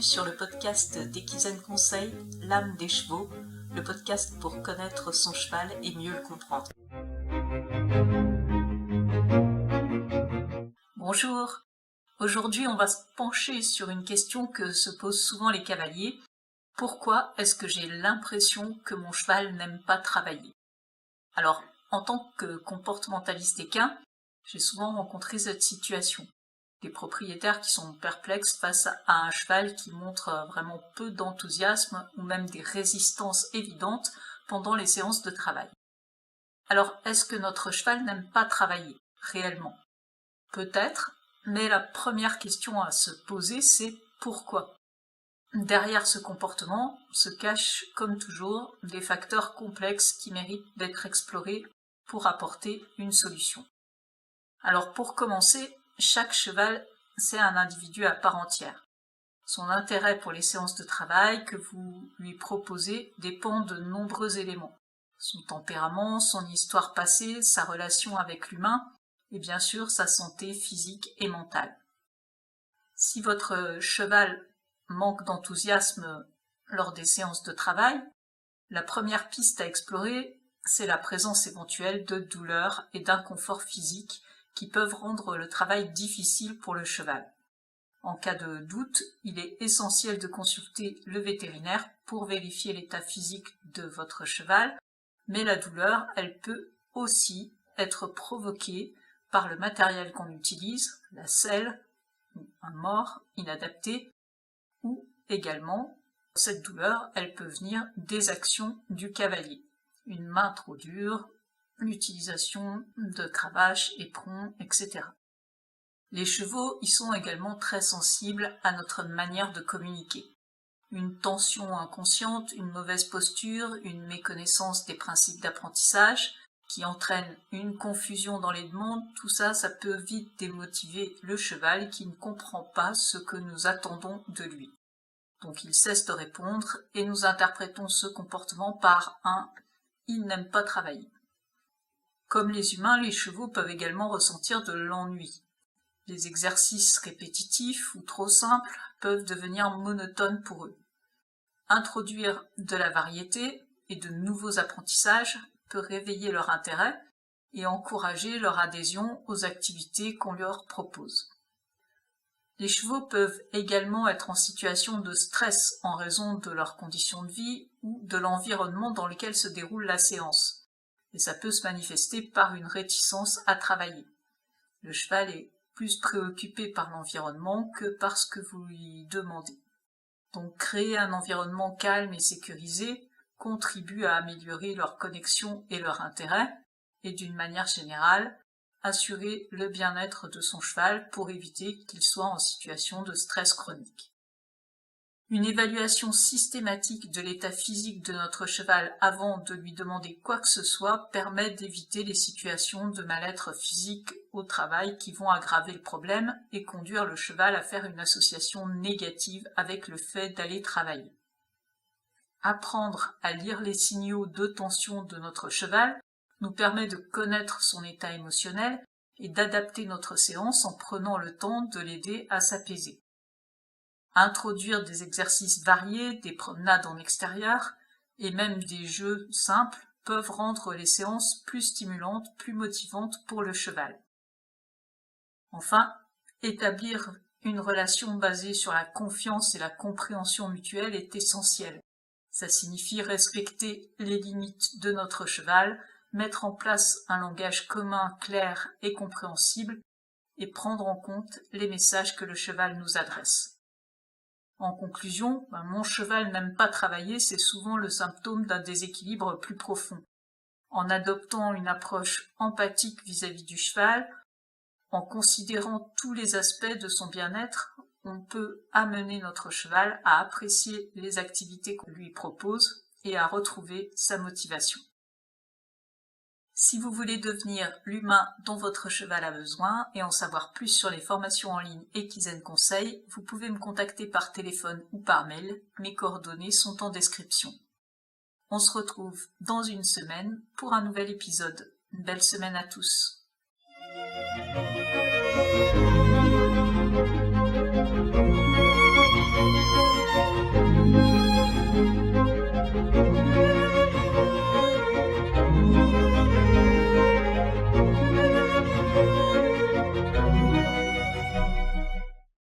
sur le podcast d'Equizen Conseil, l'âme des chevaux, le podcast pour connaître son cheval et mieux le comprendre. Bonjour, aujourd'hui on va se pencher sur une question que se posent souvent les cavaliers. Pourquoi est-ce que j'ai l'impression que mon cheval n'aime pas travailler? Alors, en tant que comportementaliste équin, j'ai souvent rencontré cette situation. Des propriétaires qui sont perplexes face à un cheval qui montre vraiment peu d'enthousiasme ou même des résistances évidentes pendant les séances de travail. Alors, est-ce que notre cheval n'aime pas travailler réellement? Peut-être, mais la première question à se poser, c'est pourquoi? Derrière ce comportement se cachent, comme toujours, des facteurs complexes qui méritent d'être explorés pour apporter une solution. Alors pour commencer, chaque cheval, c'est un individu à part entière. Son intérêt pour les séances de travail que vous lui proposez dépend de nombreux éléments. Son tempérament, son histoire passée, sa relation avec l'humain et bien sûr sa santé physique et mentale. Si votre cheval manque d'enthousiasme lors des séances de travail, la première piste à explorer, c'est la présence éventuelle de douleurs et d'inconfort physique qui peuvent rendre le travail difficile pour le cheval. En cas de doute, il est essentiel de consulter le vétérinaire pour vérifier l'état physique de votre cheval, mais la douleur, elle peut aussi être provoquée par le matériel qu'on utilise, la selle, un mors inadapté, ou également, cette douleur, elle peut venir des actions du cavalier. Une main trop dure, l'utilisation de cravache, éperons, etc. Les chevaux y sont également très sensibles à notre manière de communiquer. Une tension inconsciente, une mauvaise posture, une méconnaissance des principes d'apprentissage qui entraîne une confusion dans les demandes, tout ça, ça peut vite démotiver le cheval qui ne comprend pas ce que nous attendons de lui. Donc il cesse de répondre et nous interprétons ce comportement par un « il n'aime pas travailler ». Comme les humains, les chevaux peuvent également ressentir de l'ennui. Les exercices répétitifs ou trop simples peuvent devenir monotones pour eux. Introduire de la variété et de nouveaux apprentissages peut réveiller leur intérêt et encourager leur adhésion aux activités qu'on leur propose. Les chevaux peuvent également être en situation de stress en raison de leurs conditions de vie ou de l'environnement dans lequel se déroule la séance. Et ça peut se manifester par une réticence à travailler. Le cheval est plus préoccupé par l'environnement que par ce que vous lui demandez. Donc créer un environnement calme et sécurisé contribue à améliorer leur connexion et leur intérêt, et d'une manière générale, assurer le bien-être de son cheval pour éviter qu'il soit en situation de stress chronique. Une évaluation systématique de l'état physique de notre cheval avant de lui demander quoi que ce soit permet d'éviter les situations de mal-être physique au travail qui vont aggraver le problème et conduire le cheval à faire une association négative avec le fait d'aller travailler. Apprendre à lire les signaux de tension de notre cheval nous permet de connaître son état émotionnel et d'adapter notre séance en prenant le temps de l'aider à s'apaiser. Introduire des exercices variés, des promenades en extérieur et même des jeux simples peuvent rendre les séances plus stimulantes, plus motivantes pour le cheval. Enfin, établir une relation basée sur la confiance et la compréhension mutuelle est essentiel. Ça signifie respecter les limites de notre cheval, mettre en place un langage commun, clair et compréhensible et prendre en compte les messages que le cheval nous adresse. En conclusion, mon cheval n'aime pas travailler, c'est souvent le symptôme d'un déséquilibre plus profond. En adoptant une approche empathique vis-à-vis du cheval, en considérant tous les aspects de son bien-être, on peut amener notre cheval à apprécier les activités qu'on lui propose et à retrouver sa motivation. Si vous voulez devenir l'humain dont votre cheval a besoin et en savoir plus sur les formations en ligne Equizen Conseil, vous pouvez me contacter par téléphone ou par mail. Mes coordonnées sont en description. On se retrouve dans une semaine pour un nouvel épisode. Une belle semaine à tous.